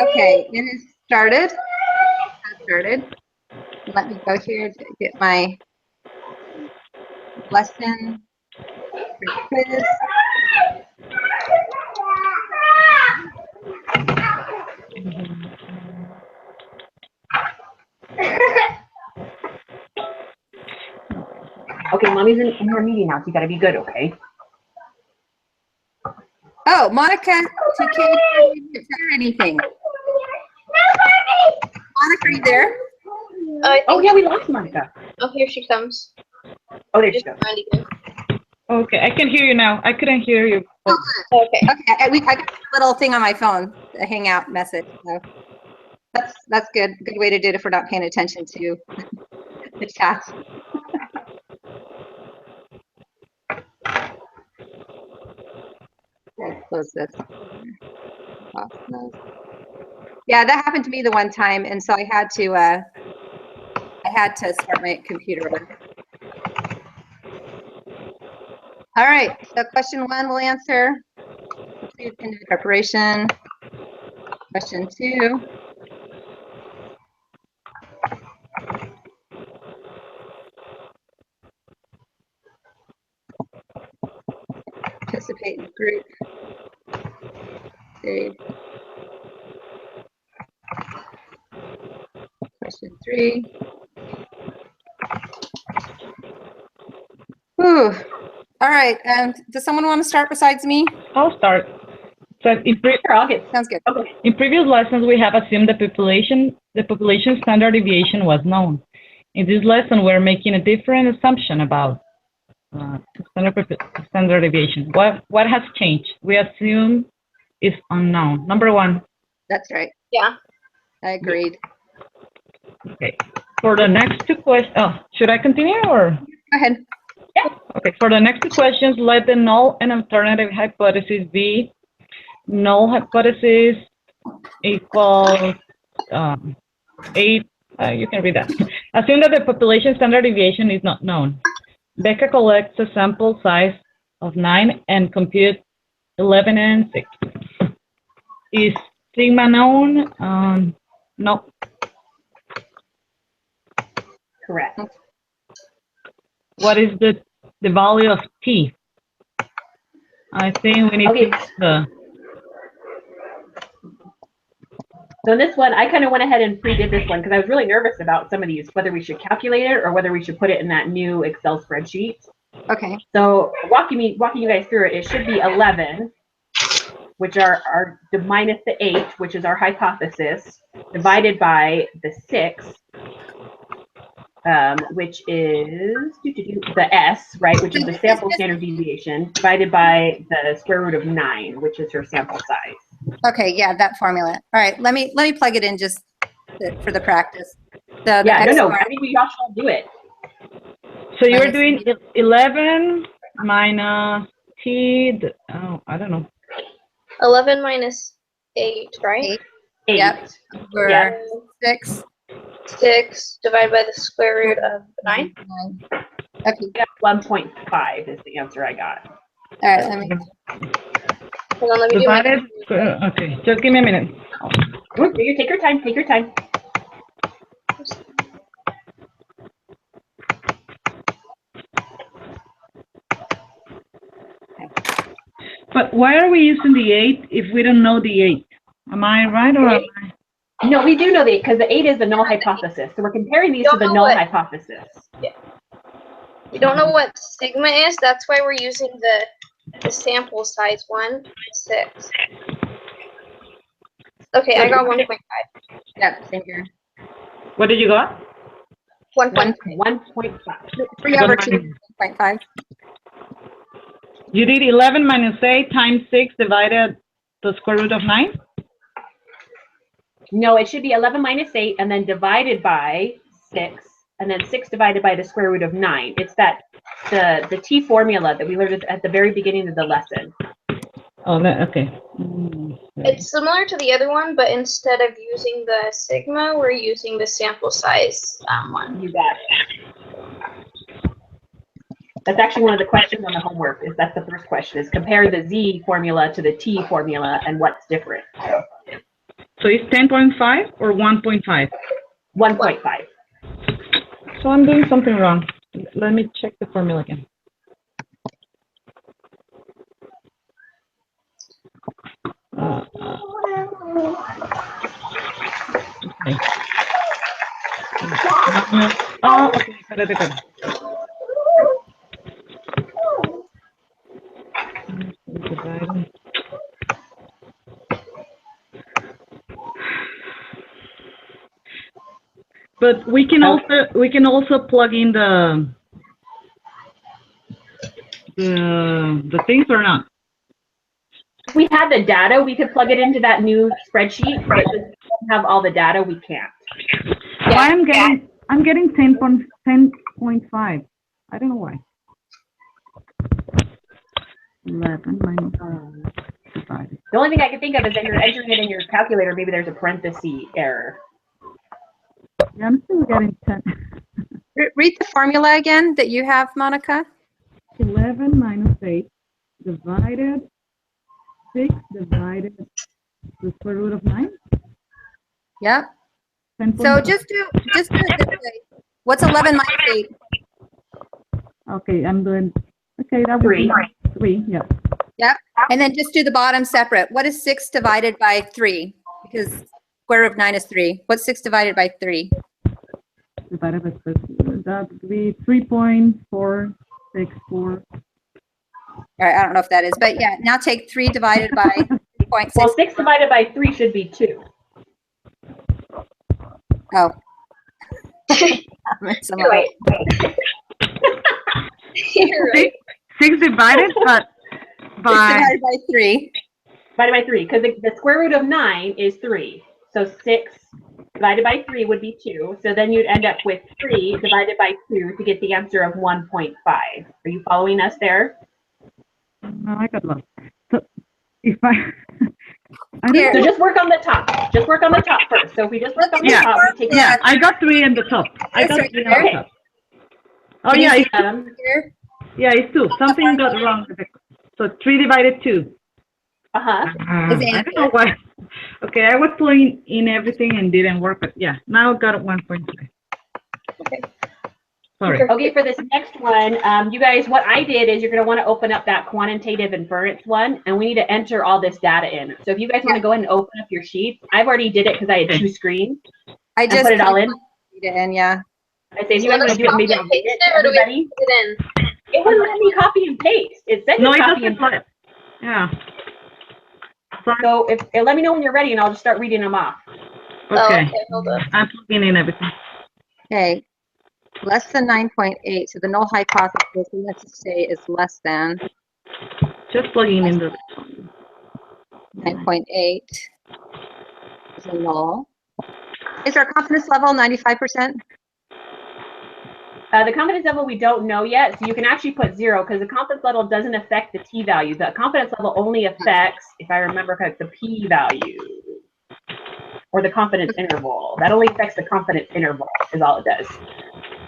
Okay, and it started. Let me go here to get my lesson quiz. Okay, mommy's in her meeting now, so you gotta be good, okay? Oh, Monica, you can't hear anything. Monica, are you there? Oh yeah, we lost Monica. Oh, here she comes. Oh, there she goes. Okay, I can hear you now. I couldn't hear you. Okay. Okay, I got a little thing on my phone, a Hangout message. So that's good. Good way to do it if we're not paying attention to the chat. Let's close this. Yeah, that happened to me the one time, and so I had to start my computer over. All right, so question 1 we'll answer. Complete interview preparation. Question 2. Participate in group. Save. Question 3. Whew. All right, does someone want to start besides me? I'll start. So Sounds good. Okay. in previous lessons, we have assumed the population standard deviation was known. In this lesson, we're making a different assumption about standard deviation. What has changed? We assume it's unknown. Number 1. That's right. Yeah. I agreed. Okay. For the next 2 questions, should I continue or? Go ahead. Okay. For the next 2 questions, let the null and alternative hypothesis be null hypothesis equals 8. You can read that. Assume that the population standard deviation is not known. Becca collects a sample size of 9 and computes 11 and 6. Is sigma known? No. Correct. What is the value of t? I think we need to use the. So in this one, I kind of went ahead and pre-did this one because I was really nervous about some of these, whether we should calculate it or whether we should put it in that new Excel spreadsheet. Okay. So walking you guys through it, it should be 11, which are minus the 8, which is our hypothesis, divided by the 6, which is the S, right, which is the sample standard deviation, divided by the square root of 9, which is her sample size. Okay, yeah, that formula. All right, let me plug it in just for the practice. So yeah, no, I think we all should do it. So you're doing 11 minus t. I don't know. 11 minus 8, right? 8. Yep. Over Yeah. 6. 6 divided by the square root of 9. Okay. Yeah, 1.5 is the answer I got. All right, let me. Hold on, let me do Divided. Okay, just give me a minute. You take your time. Take your time. But why are we using the 8 if we don't know the 8? Am I right or am I? No, we do know the 8 because the 8 is the null hypothesis. So we're comparing these to the null hypothesis. Yeah. We don't know what sigma is. That's why we're using the sample size 1, 6. Okay, I got 1.5. Yeah, same here. What did you got? 1.5. 1.5. 3 over 2.5. You did 11 minus 8 times 6 divided the square root of 9? No, it should be 11 minus 8 and then divided by 6 and then 6 divided by the square root of 9. It's that the t formula that we learned at the very beginning of the lesson. Oh, okay. It's similar to the other one, but instead of using the sigma, we're using the sample size one. You got it. That's actually one of the questions on the homework. That's the first question: is compare the z formula to the t formula and what's different. So it's 10.5 or 1.5? 1.5. So I'm doing something wrong. Let me check the formula again. Okay. Oh, okay. Espérate. But we can also plug in the things or not. If we had the data, we could plug it into that new spreadsheet, but since we don't have all the data, we can't. Well, I'm getting 10.5. I don't know why. 11 minus divided. The only thing I can think of is that you're entering it in your calculator. Maybe there's a parenthesis error. Yeah, I'm still getting 10. Read the formula again that you have, Monica. 11 minus 8 divided 6 divided the square root of 9. Yep. 10. So just do it this way. What's 11 minus 8? Okay, I'm doing. Okay, that would be 3. Yeah. Yep. And then just do the bottom separate. What is 6 divided by 3? Because square root of 9 is 3. What's 6 divided by 3? Divided by 6. That would be 3.464. All right, I don't know if that is, but yeah, now take 3 divided by 3.6. Well, 6 divided by 3 should be 2. Oh. You're right. You're right. 6 divided by 6 divided by 3. Divided by 3, because the square root of 9 is 3. So 6 divided by 3 would be 2. So then you'd end up with 3 divided by 2 to get the answer of 1.5. Are you following us there? No, I got lost. So if I Here. So just work on the top. Just work on the top first. So if we just work on the Yeah. top, we take Yeah, I got 3 in the top. I got Right 3 in there. the top. Oh Can you yeah, see it's Here. yeah, it's 2. Something got wrong with it. So 3 divided 2. Uh-huh. Is the I don't know why. Okay, I was pulling in everything and didn't work, but yeah, now I got 1.5. Okay. Sorry. Okay, for this next one, you guys, what I did is you're going to want to open up that quantitative inference one, and we need to enter all this data in. So if you guys want to go ahead and open up your sheets, I've already did it because I had 2 screens. I And just put it all in. put it in, yeah. I say, if you guys want to do it, maybe I'll read it to Or do we everybody. put it in? It wouldn't let me copy and paste. It said No, to it copy and doesn't. paste. Yeah. Sorry. So if let me know when you're ready, and I'll just start reading them off. Oh, Okay. okay, hold up. I'm plugging in everything. Okay. Less than 9.8. So the null hypothesis, we have to say, is less than Just plugging in the. 9.8 is a null. Is our confidence level 95%? The confidence level we don't know yet, so you can actually put 0 because the confidence level doesn't affect the t-value. The confidence level only affects, if I remember correctly, the p-value or the confidence interval. That only affects the confidence interval is all it does.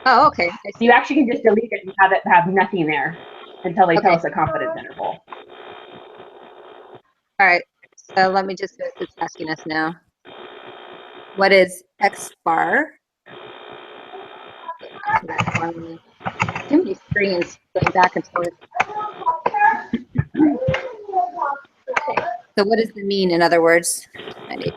Oh, okay. I So see. you actually can just delete it and have it have nothing there until they tell Okay. us the confidence interval. All right. So let me just, it's asking us now. What is X bar? Too many screens going back and forth. So what is the mean, in other words? 90.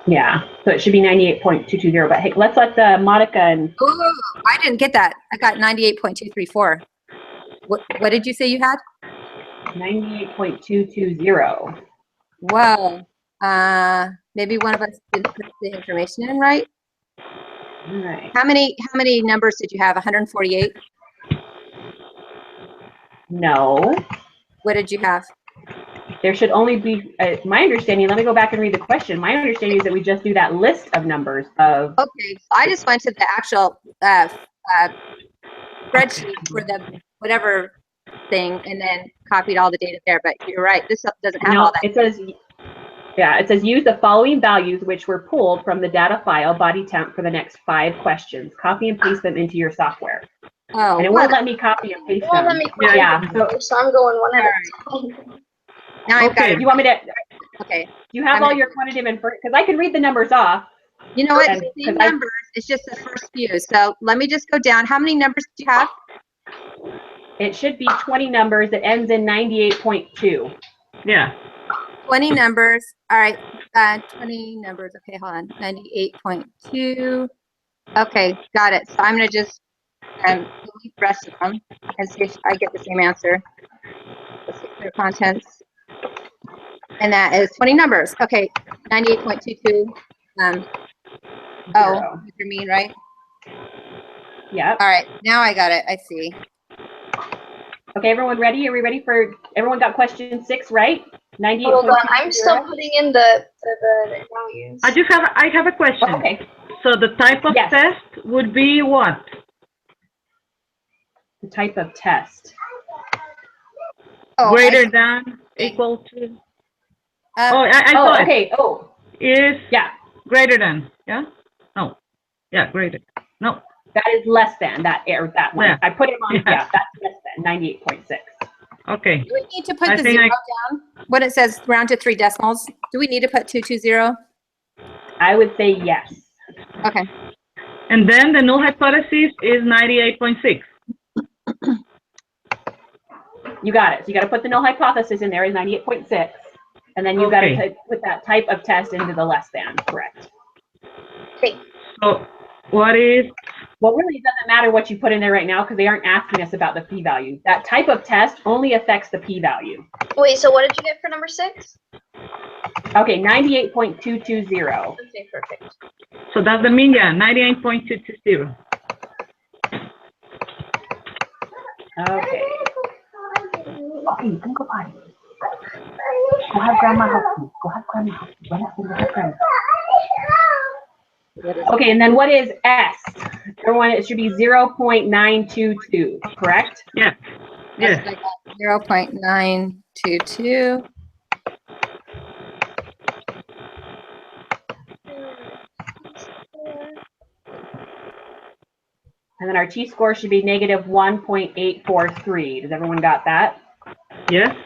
Yeah, so it should be 98.220. But hey, let's let Monica and Oh, I didn't get that. I got 98.234. What did you say you had? 98.220. Whoa. Maybe one of us didn't put the information in right. All right. How many numbers did you have? 148? No, What did you have? there should only be, my understanding, let me go back and read the question. My understanding is that we just do that list of numbers of, Okay, I just went to the actual spreadsheet for the whatever thing and then copied all the data there. But you're right, this doesn't have all no, that. it says, yeah, it says use the following values which were pulled from the data file body temp for the next 5 questions. Copy and paste them into your software. Oh, And it won't let me copy and paste It won't them. let me Yeah, so so I'm going one at a time. now I've got Okay. it. you want me to, Okay. You have all your quantitative and because I can read the numbers off. You know what? And- Same 'cause I- numbers. It's just the first few. So let me just go down. How many numbers do you have? It should be 20 numbers. It ends in 98.2. Yeah. 20 numbers. All right. 20 numbers. Okay, hold on. 98.2. Okay, got it. So I'm going to just delete the rest of them and see if I get the same answer. Let's see their contents. And that is 20 numbers. Okay, 98.22. Oh, Zero. you mean, right? Yep. All right, now I got it. I see. Okay, everyone ready? Are we ready for, everyone got question 6 right? 98.2. Hold on, I'm still putting in the values. I have a question. Okay, So the type of Yes. test would be what? the type of test. Oh, Greater than, equal to? I I saw it. Okay. Oh, Is yeah. greater than, yeah? No. Yeah, greater. No. That is less than that one. Yeah. I put it on. Yeah. Yeah, that's less than 98.6. Okay. Do we need to put I the think zero down when it says round to 3 decimals? Do we need to put 220? I would say yes. Okay. And then the null hypothesis is 98.6. You got it. So you got to put the null hypothesis in there is 98.6, and then you got Okay. to put that type of test into the less than. Correct. Okay. So what is, Well, really, it doesn't matter what you put in there right now because they aren't asking us about the p-value. That type of test only affects the p-value. Wait, so what did you get for number 6? Okay, 98.220. Okay, perfect. so that's the mean, yeah, 98.220. Okay. Okay, you can go potty. Go have grandma help you. Go have grandma help you. Run out and go have grandma. Okay, and then what is S? Everyone, it should be 0.922, correct? Yeah. Yes. 0.922. And then our t-score should be negative 1.843. Does everyone got that? Yes.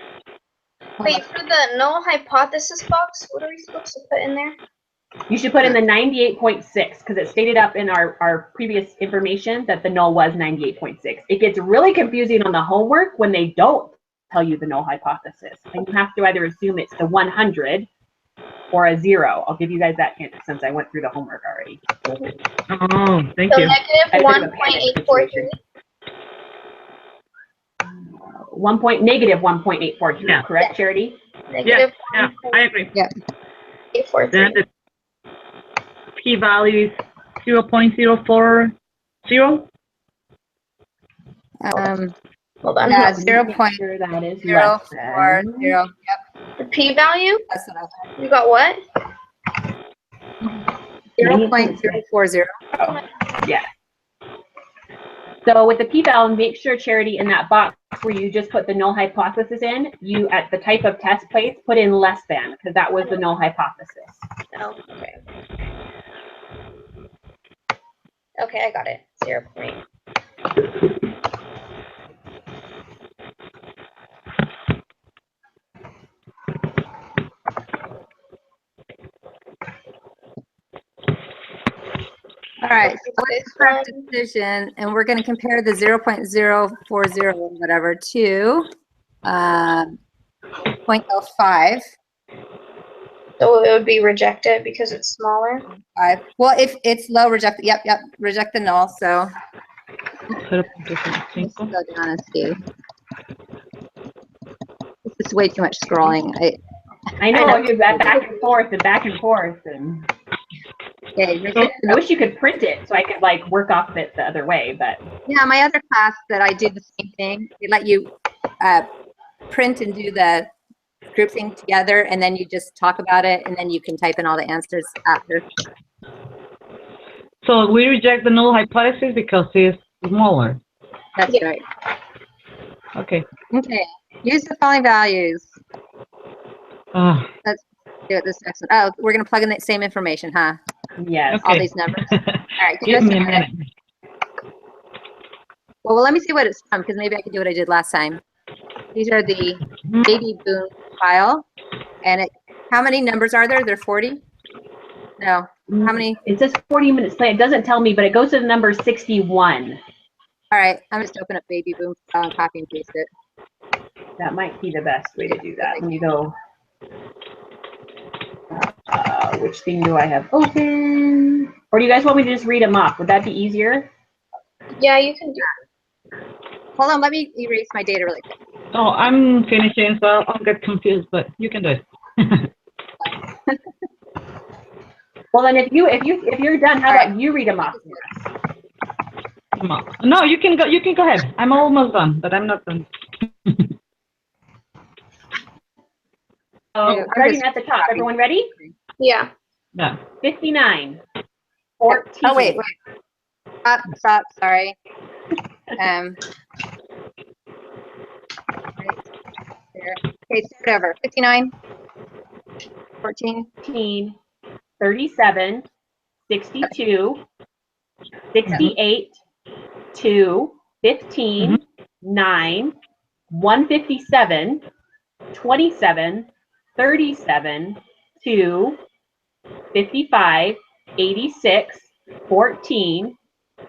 Wait, for the null hypothesis box, what are we supposed to put in there? You should put in the 98.6 because it stated up in our previous information that the null was 98.6. It gets really confusing on the homework when they don't tell you the null hypothesis. And you have to either assume it's the 100 or a 0. I'll give you guys that hint since I went through the homework already. Oh, thank So you. negative 1.843. Negative 1.843, Yeah. correct, Charity? Negative Yeah, I agree. 1.843. Then the p-value is 0.040. Hold on. Yeah, Make 0.040. sure that is less than. Yep, The p-value? that's what I was. You got what? 0.040. Yeah. So with the p-value, make sure, Charity, in that box where you just put the null hypothesis in, you at the type of test place put in less than because that was the null hypothesis. Oh, okay. Okay, I got it. 0. All right, so what's This the correct one. decision? And we're going to compare the 0.040 or whatever to 0.05. So it would be rejected because it's smaller. Well, if it's low, reject. Yep, reject the null. So let's go down and see. This is way too much scrolling. I know, you're that back and forth and back and forth. And Okay, reject the I wish you could print it so I could like work off it the other way, but Yeah, my other class that I did the same thing. They let you print and do the group thing together, and then you just talk about it, and then you can type in all the answers after. So we reject the null hypothesis because it's smaller. That's Yeah. right. Okay. Okay, use the following values. Ah, Do it this next one. Oh, we're going to plug in the same information, huh? yes. All Okay. these numbers. All right, give me a minute. Well, let me see what it's from, because maybe I can do what I did last time. These are the baby boom file, and How many numbers are there? There are 40? No. How many? It says 40 minutes play. It doesn't tell me, but it goes to the number 61. All right. I'm just open up Baby Boom file and copy and paste it. That might be the best way to do that. Let me go. Which thing do I have open? Or do you guys want me to just read them off? Would that be easier? Yeah, you can do Hold on. Let me erase my data really quick. Oh, I'm finishing, so I'll get confused, but you can do it. Well, then if you're done, how about you read them off for us? No, you can go. You can go ahead. I'm almost done, but I'm not done. So starting at the top, everyone ready? Yeah. Yeah. 59. 14. Oh, wait. Stop. Sorry. Right there. Okay, start over. 59. 14. 15, 37, 62, 68, 2, 15, 9, 157, 27, 37, 2, 55, 86, 14,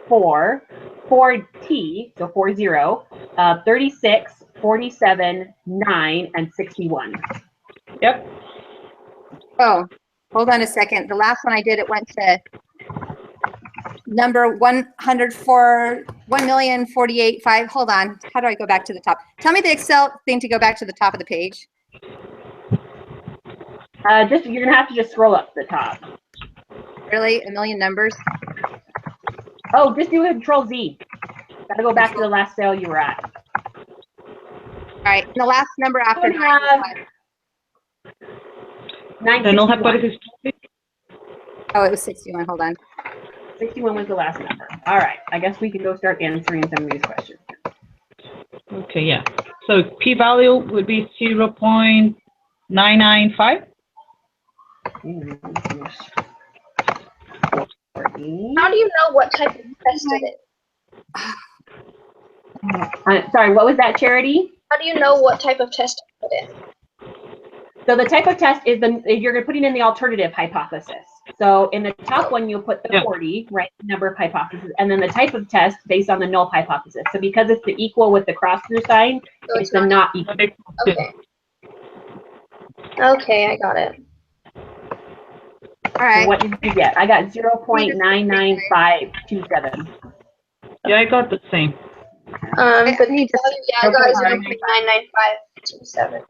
4, 4T, so 40, 36, 47, 9, and 61. Yep. Oh, hold on a second. The last one I did, it went to number 104, 1,048,500. Hold on. How do I go back to the top? Tell me the Excel thing to go back to the top of the page. You're gonna have to just scroll up to the top. Really? A million numbers? Oh, just do a Control Z. Gotta go back to the last cell you were at. All right. And the last number after Don't have- The null 961. hypothesis. Oh, it was 61. Hold on. 61 was the last number. All right, I guess we can go start answering some of these questions. Okay, yeah. So p-value would be 0.995. How do you know what type of test it is? Sorry, what was that, Charity? How do you know what type of test to put in? So the type of test is you're putting in the alternative hypothesis. So in the top one, you'll put the 40, right, number of hypotheses, and then the type of test based on the null hypothesis. So because it's the equal with the cross through sign, So it's the not equal. Okay. Okay, I got it. All right. So what did you get? I got 0.99527. Yeah, I got the same. But I need to- yeah, I got 0.99527.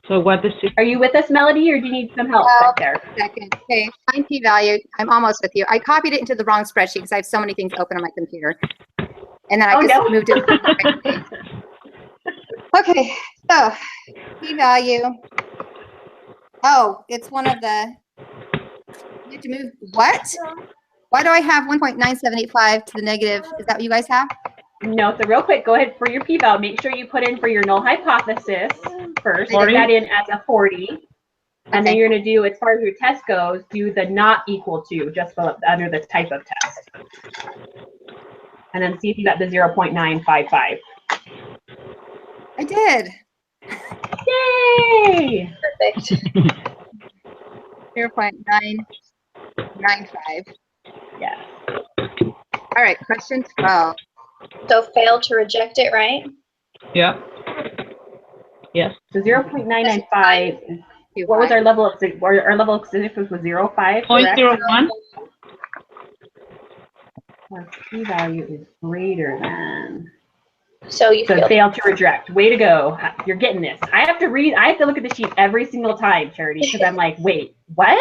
So what is it? Are you with us, Melody, or do you need some help Well, back there? Second. Okay. Find p-value. I'm almost with you. I copied it into the wrong spreadsheet because I have so many things open on my computer. And then I just moved it. Okay. So p-value. Oh, it's one of the, you have to move, what? Why do I have 1.9785 to the negative? Is that what you guys have? No, so real quick, go ahead for your p-val. Make sure you put in for your null hypothesis first. Put 40. that in as a 40. And then Okay. you're going to do, as far as your test goes, do the not equal to, just under the type of test. And then see if you got the 0.955. I did. Yay! Perfect. 0.995. Yes. All right. Question 12. So fail to reject it, right? Yeah. Yes. So 0.995 is, what was our level of significance was 0.5, correct? 0.01. Our p-value is greater than. So you So failed. fail to reject. Way to go. You're getting this. I have to look at the sheet every single time, Charity, because I'm like, wait, what?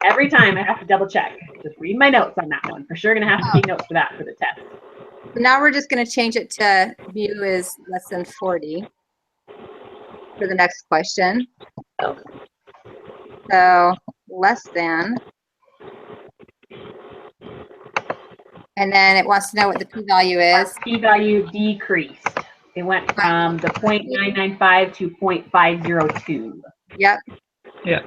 Every time I have to double check. Just read my notes on that one. For sure gonna have to take notes for that for the test. Now we're just going to change it to mu is less than 40 for the next question. So less than. And then it wants to know what the p-value Our is. p-value decreased. It went from the 0.995 to 0.502. Yep. Yeah.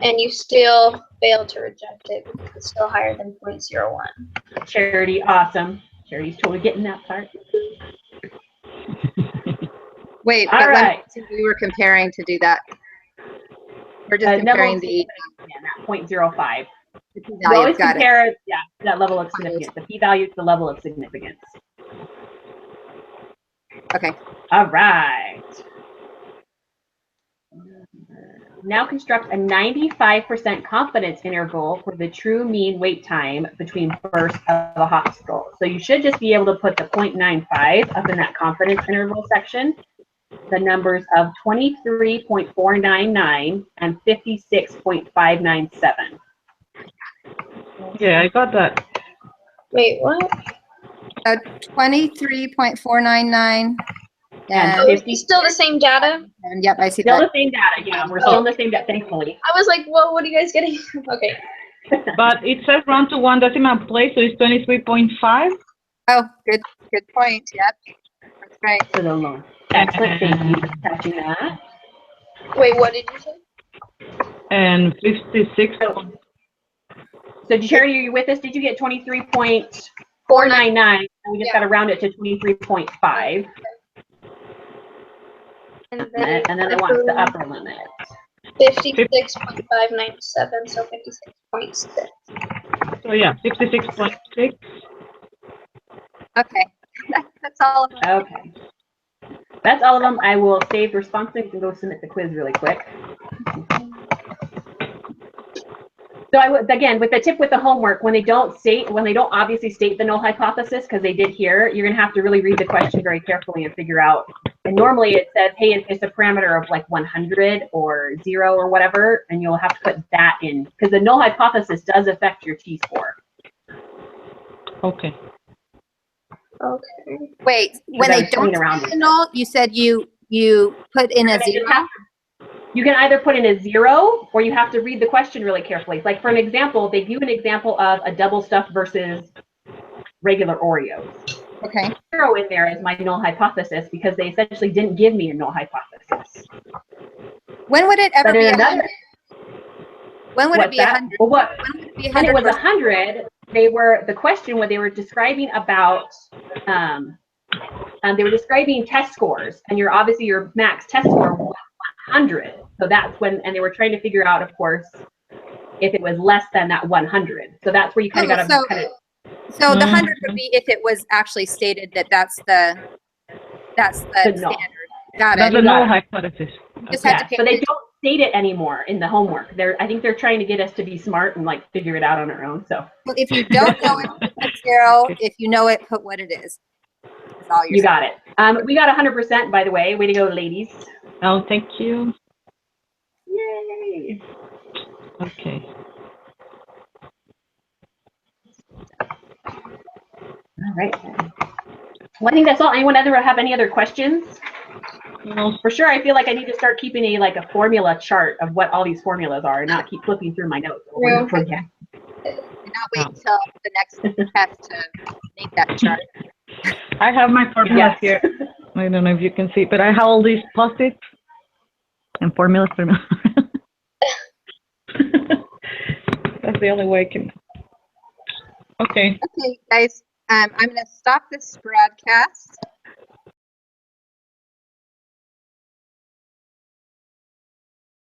And you still failed to reject it because it's still higher than 0.01. Charity, awesome. Charity's totally getting that part. Wait, All but when right. we were comparing to do that. We're just Level comparing of the significance, yeah, that 0.05. You values. always Got it. compare, yeah, that level of significance. The p-value to the level of significance. Okay. All right. Now construct a 95% confidence interval for the true mean wait time between first of a hospital. So you should just be able to put the 0.95 up in that confidence interval section, the numbers of 23.499 and 56.597. Yeah, I got that. Wait, what? 23.499. And Oh, is it still the same data? And yep, I see Still that. the same data, yeah, we're still in the same data, thankfully. I was like, whoa, what are you guys getting? Okay. But it says round to 1 decimal place, so it's 23.5. Oh, good point. Yep. That's right. For the loan. Excellent, thank you for catching that. Wait, what did you say? And 56. So Sharon, are you with us? Did you get 23.499? 499. And we just Yeah. got to round it to 23.5. And And then I want the upper limit. 56.597, so 56.6. So yeah, 56.6. Okay. That's all of them. Okay. That's all of them. I will save responses and go submit the quiz really quick. So I would, again, with the tip with the homework, when they don't obviously state the null hypothesis, because they did here, you're gonna have to really read the question very carefully and figure out. And normally it says, hey, it's a parameter of like 100 or 0 or whatever, and you'll have to put that in, because the null hypothesis does affect your t-score. Okay. Okay. Wait, when I they was playing don't around say with the null, you said you put in a And they just 0? have You can either put in a 0, or you have to read the question really carefully. Like for an example, they give an example of a double stuffed versus regular Oreos. Okay. 0 in there is my null hypothesis because they essentially didn't give me a null hypothesis. When would it ever But be in 100? another, When would it what's be that? 100? Well, what? When would it be When it 100? was 100, the question when they were describing about, they were describing test scores, and obviously your max test score was 100. So that's when, and they were trying to figure out, of course, if it was less than that 100. So that's where you kind of got to So the 100 would be if it was actually stated that that's the The standard. null. Got That's it. the null hypothesis. You just had to pay but they attention. don't state it anymore in the homework. I think they're trying to get us to be smart and like figure it out on our own. So Well, if you don't know it, put 0. If you know it, put what it is. That's all you got it. We got 100%, by the way. Way to go, ladies. Oh, thank you. Yay. Okay. All right. Well, I think that's all. Anyone have any other questions? No. For sure, I feel like I need to start keeping a formula chart of what all these formulas are, and not keep flipping through my notes over and over again. And not wait until the next test to make that chart. I have my formulas Yes. here. I don't know if you can see, but I have all these post-its and formulas. That's the only way I can. Okay. Okay, guys, I'm going to stop this broadcast.